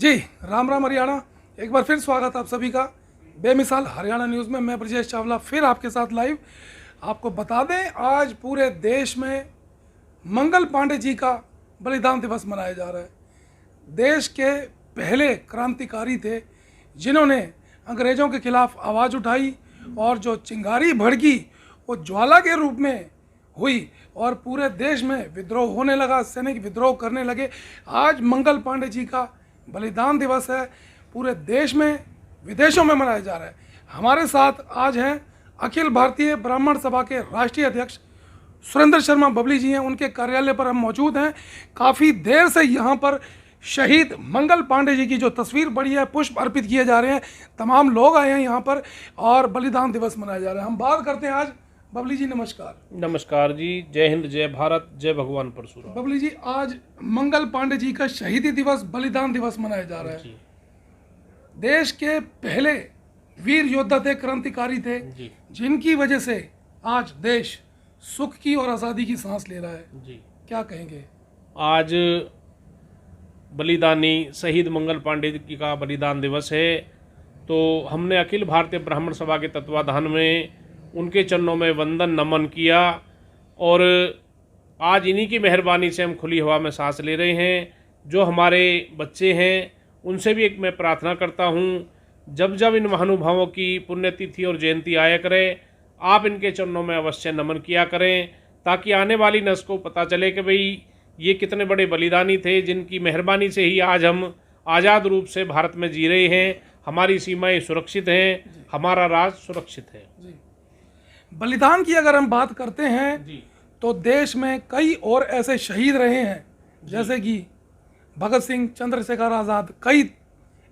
जी राम राम हरियाणा। एक बार फिर स्वागत आप सभी का बेमिसाल हरियाणा न्यूज़ में। मैं ब्रजेश चावला फिर आपके साथ लाइव। आपको बता दें, आज पूरे देश में मंगल पांडे जी का बलिदान दिवस मनाया जा रहा है। देश के पहले क्रांतिकारी थे जिन्होंने अंग्रेज़ों के खिलाफ आवाज़ उठाई और जो चिंगारी भड़की वो ज्वाला के रूप में हुई और पूरे देश में विद्रोह होने लगा, सैनिक विद्रोह करने लगे। आज मंगल पांडे जी का बलिदान दिवस है, पूरे देश में विदेशों में मनाया जा रहा है। हमारे साथ आज हैं अखिल भारतीय ब्राह्मण सभा के राष्ट्रीय अध्यक्ष सुरेंद्र शर्मा बबली जी हैं। उनके कार्यालय पर हम मौजूद हैं। काफ़ी देर से यहाँ पर शहीद मंगल पांडे जी की जो तस्वीर बड़ी है, पुष्प अर्पित किए जा रहे हैं। तमाम लोग आए हैं यहाँ पर और बलिदान दिवस मनाया जा रहा है। हम बात करते हैं आज। बबली जी नमस्कार। नमस्कार जी, जय हिंद, जय भारत, जय भगवान परशुराम। बबली जी, आज मंगल पांडे जी का शहीदी दिवस, बलिदान दिवस मनाया जा रहा है। देश के पहले वीर योद्धा थे, क्रांतिकारी थे, जिनकी वजह से आज देश सुख की और आज़ादी की सांस ले रहा है। जी, क्या कहेंगे? आज बलिदानी शहीद मंगल पांडे जी का बलिदान दिवस है, तो हमने अखिल भारतीय ब्राह्मण सभा के तत्वाधान में उनके चरणों में वंदन नमन किया और आज इन्हीं की मेहरबानी से हम खुली हवा में सांस ले रहे हैं। जो हमारे बच्चे हैं उनसे भी एक मैं प्रार्थना करता हूँ, जब जब इन महानुभावों की पुण्यतिथि और जयंती आया करे, आप इनके चरणों में अवश्य नमन किया करें, ताकि आने वाली नस्ल को पता चले कि भाई ये कितने बड़े बलिदानी थे, जिनकी मेहरबानी से ही आज हम आज़ाद रूप से भारत में जी रहे हैं। हमारी सीमाएं सुरक्षित हैं, हमारा राज सुरक्षित है। जी, बलिदान की अगर हम बात करते हैं तो देश में कई और ऐसे शहीद रहे हैं, जैसे कि भगत सिंह, चंद्रशेखर आज़ाद, कई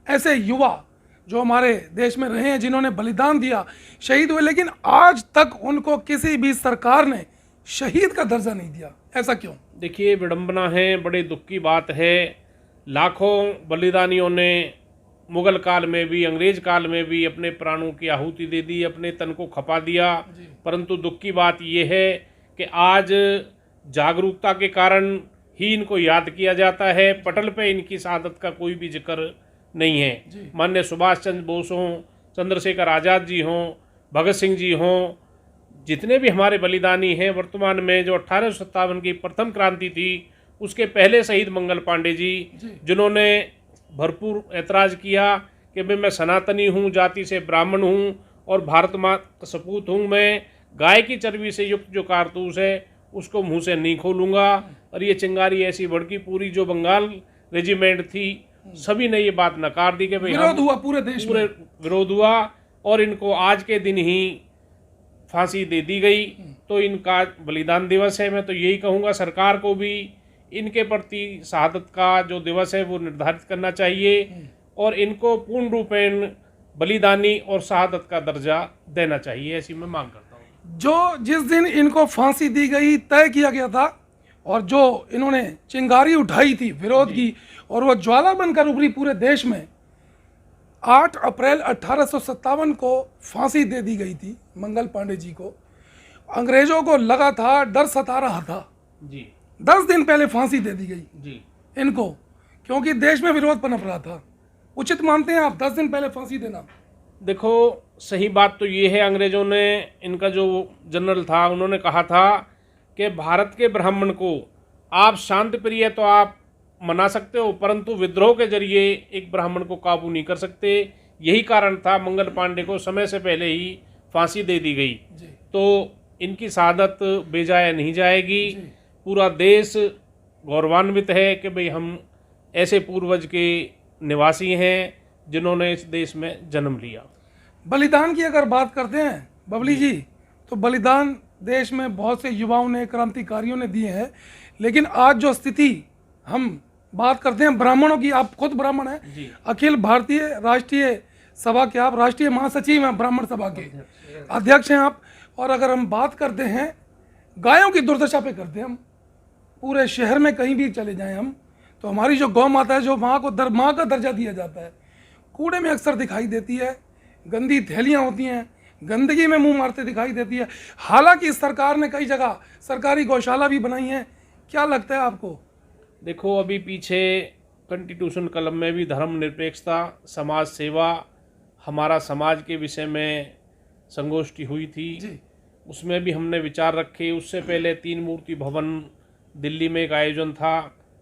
ऐसे युवा जो हमारे देश में रहे हैं जिन्होंने बलिदान दिया, शहीद हुए, लेकिन आज तक उनको किसी भी सरकार ने शहीद का दर्जा नहीं दिया। ऐसा क्यों? देखिए, विडंबना है, बड़े दुख की बात है। लाखों बलिदानियों ने मुगल काल में भी, अंग्रेज काल में भी अपने प्राणों की आहुति दे दी, अपने तन को खपा दिया। परंतु दुख की बात यह है कि आज जागरूकता के कारण ही इनको याद किया जाता है। पटल पे इनकी शहादत का कोई भी जिक्र नहीं है। माननीय सुभाष चंद्र बोस हों, चंद्रशेखर आज़ाद जी हों, भगत सिंह जी हों, जितने भी हमारे बलिदानी हैं, वर्तमान में जो 1857 की प्रथम क्रांति थी उसके पहले शहीद मंगल पांडे जी, जिन्होंने भरपूर ऐतराज़ किया कि मैं सनातनी हूँ, जाति से ब्राह्मण हूँ और भारत माँ का सपूत हूँ, मैं गाय की चर्बी से युक्त जो कारतूस है उसको मुंह से नहीं खोलूँगा। और ये चिंगारी ऐसी भड़की, पूरी जो बंगाल रेजिमेंट थी सभी ने ये बात नकार दी कि भाई विरोध हुआ, पूरे देश में विरोध हुआ और इनको आज के दिन ही फांसी दे दी गई। तो इनका बलिदान दिवस है। मैं तो यही कहूँगा सरकार को भी इनके प्रति शहादत का जो दिवस है वो निर्धारित करना चाहिए और इनको पूर्ण रूपेण बलिदानी और शहादत का दर्जा देना चाहिए, ऐसी मैं मांग करता हूँ। जो जिस दिन इनको फांसी दी गई तय किया गया था और जो इन्होंने चिंगारी उठाई थी विरोध की और वो ज्वाला बनकर उभरी पूरे देश में, 8 अप्रैल 1857 को फांसी दे दी गई थी मंगल पांडे जी को। अंग्रेजों को लगा था, डर सता रहा था जी, 10 दिन पहले फांसी दे दी गई जी इनको, क्योंकि देश में विरोध पनप रहा था। उचित मानते हैं आप 10 दिन पहले फांसी देना? देखो, सही बात तो ये है, अंग्रेजों ने, इनका जो जनरल था उन्होंने कहा था कि भारत के ब्राह्मण को आप शांति प्रिय तो आप मना सकते हो, परंतु विद्रोह के जरिए एक ब्राह्मण को काबू नहीं कर सकते। यही कारण था मंगल पांडे को समय से पहले ही फांसी दे दी गई। तो इनकी शहादत बेजाया नहीं जाएगी। पूरा देश गौरवान्वित है कि भाई हम ऐसे पूर्वज के निवासी हैं जिन्होंने इस देश में जन्म लिया। बलिदान की अगर बात करते हैं बबली जी, तो बलिदान देश में बहुत से युवाओं ने, क्रांतिकारियों ने दिए हैं, लेकिन आज जो स्थिति, हम बात करते हैं ब्राह्मणों की, आप खुद ब्राह्मण हैं, अखिल भारतीय राष्ट्रीय सभा के आप राष्ट्रीय महासचिव हैं, ब्राह्मण सभा के अध्यक्ष हैं आप। और अगर हम बात करते हैं गायों की दुर्दशा पे करते हैं हम, पूरे शहर में कहीं भी चले जाएं हम, तो हमारी जो गौ माता है, जो माँ को माँ का दर्जा दिया जाता है, कूड़े में अक्सर दिखाई देती है, गंदी थैलियाँ होती हैं, गंदगी में मुंह मारते दिखाई देती है। हालांकि सरकार ने कई जगह सरकारी गौशाला भी बनाई हैं। क्या लगता है आपको? देखो, अभी पीछे कंस्टिट्यूशन कलम में भी धर्मनिरपेक्षता, समाज सेवा, हमारा समाज के विषय में संगोष्ठी हुई थी। जी उसमें भी हमने विचार रखे। उससे पहले 3 मूर्ति भवन दिल्ली में एक आयोजन था,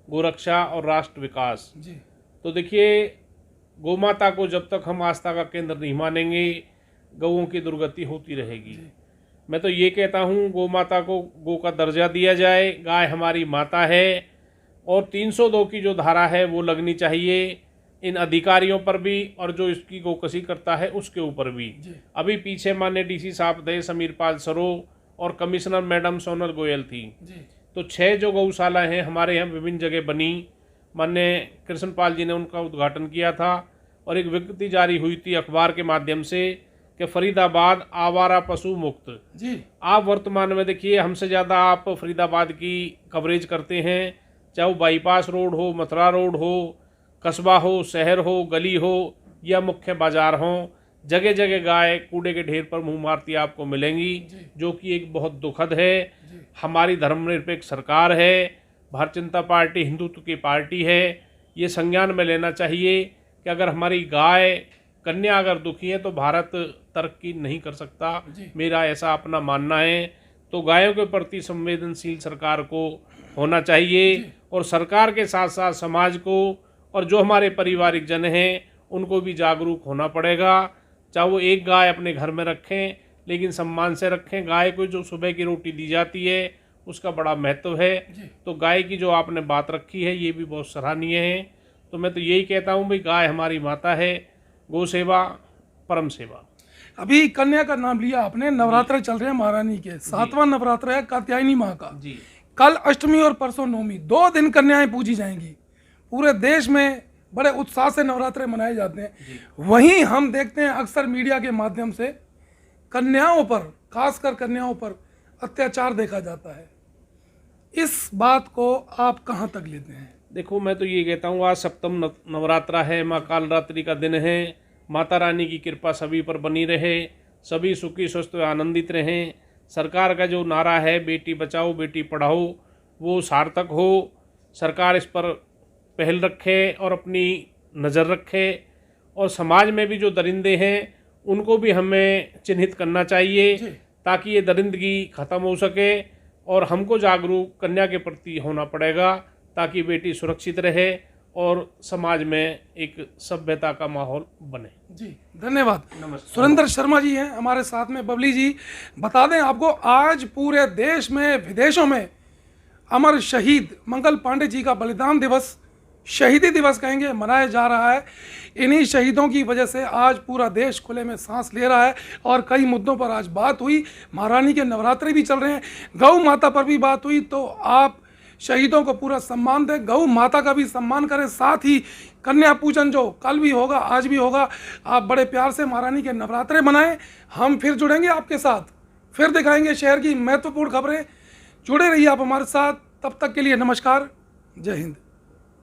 गोरक्षा और राष्ट्र विकास। जी तो देखिए, गौमाता को जब तक हम आस्था का केंद्र नहीं मानेंगे, गौओं की दुर्गति होती रहेगी। मैं तो ये कहता हूँ, गौमाता को गौ का दर्जा दिया जाए। गाय हमारी माता है और 302 की जो धारा है वो लगनी चाहिए इन अधिकारियों पर भी और जो इसकी गोकशी करता है उसके ऊपर भी। अभी पीछे माननीय डीसी साहब थे समीर पाल सरो और कमिश्नर मैडम सोनल गोयल थी। तो 6 जो गौशाला हैं हमारे यहाँ विभिन्न जगह बनी। माननीय कृष्णपाल जी ने उनका उद्घाटन किया था और एक विज्ञप्ति जारी हुई थी अखबार के माध्यम से कि फरीदाबाद आवारा पशु मुक्त। जी आप वर्तमान में देखिए, हमसे ज़्यादा आप फरीदाबाद की कवरेज करते हैं, चाहे वो बाईपास रोड हो, मथुरा रोड हो, कस्बा हो, शहर हो, गली हो या मुख्य बाजार हो, जगह जगह गाय कूड़े के ढेर पर मुंह मारती आपको मिलेंगी, जो कि एक बहुत दुखद है। हमारी धर्मनिरपेक्ष सरकार है, भारतीय जनता पार्टी हिंदुत्व की पार्टी है। ये संज्ञान में लेना चाहिए कि अगर हमारी गाय कन्या अगर दुखी है तो भारत तरक्की नहीं कर सकता। मेरा ऐसा अपना मानना है। तो गायों के प्रति संवेदनशील सरकार को होना चाहिए और सरकार के साथ साथ समाज को और जो हमारे पारिवारिक जन हैं उनको भी जागरूक होना पड़ेगा। चाहे वो एक गाय अपने घर में रखें, लेकिन सम्मान से रखें। गाय को जो सुबह की रोटी दी जाती है उसका बड़ा महत्व है। तो गाय की जो आपने बात रखी है ये भी बहुत सराहनीय है। तो मैं तो यही कहता हूँ भाई, गाय हमारी माता है, गौ सेवा परम सेवा। अभी कन्या का नाम लिया आपने, नवरात्र चल रहे हैं महारानी के, 7वां नवरात्र है कात्यायनी माँ का। जी, कल अष्टमी और परसों नवमी, 2 दिन कन्याएं पूजी जाएंगी। पूरे देश में बड़े उत्साह से नवरात्रे मनाए जाते हैं। वहीं हम देखते हैं अक्सर मीडिया के माध्यम से कन्याओं पर, खासकर कन्याओं पर अत्याचार देखा जाता है। इस बात को आप कहां तक लेते हैं? देखो, मैं तो ये कहता हूँ, आज सप्तम नवरात्रा है, माँ कालरात्रि का दिन है। माता रानी की कृपा सभी पर बनी रहे, सभी सुखी स्वस्थ आनंदित रहें। सरकार का जो नारा है बेटी बचाओ बेटी पढ़ाओ वो सार्थक हो। सरकार इस पर पहल रखे और अपनी नज़र रखे और समाज में भी जो दरिंदे हैं उनको भी हमें चिन्हित करना चाहिए ताकि ये दरिंदगी ख़त्म हो सके। और हमको जागरूक कन्या के प्रति होना पड़ेगा ताकि बेटी सुरक्षित रहे और समाज में एक सभ्यता का माहौल बने। जी धन्यवाद। नमस्कार। सुरेंद्र शर्मा जी हैं हमारे साथ में। बबली जी, बता दें आपको, आज पूरे देश में विदेशों में अमर शहीद मंगल पांडे जी का बलिदान दिवस, शहीदी दिवस कहेंगे, मनाया जा रहा है। इन्हीं शहीदों की वजह से आज पूरा देश खुले में सांस ले रहा है और कई मुद्दों पर आज बात हुई। महारानी के नवरात्रे भी चल रहे हैं, गौ माता पर भी बात हुई। तो आप शहीदों को पूरा सम्मान दें, गौ माता का भी सम्मान करें, साथ ही कन्या पूजन जो कल भी होगा आज भी होगा, आप बड़े प्यार से महारानी के नवरात्रे मनाएं। हम फिर जुड़ेंगे आपके साथ, फिर दिखाएंगे शहर की महत्वपूर्ण खबरें। जुड़े रहिए आप हमारे साथ। तब तक के लिए नमस्कार, जय हिंद।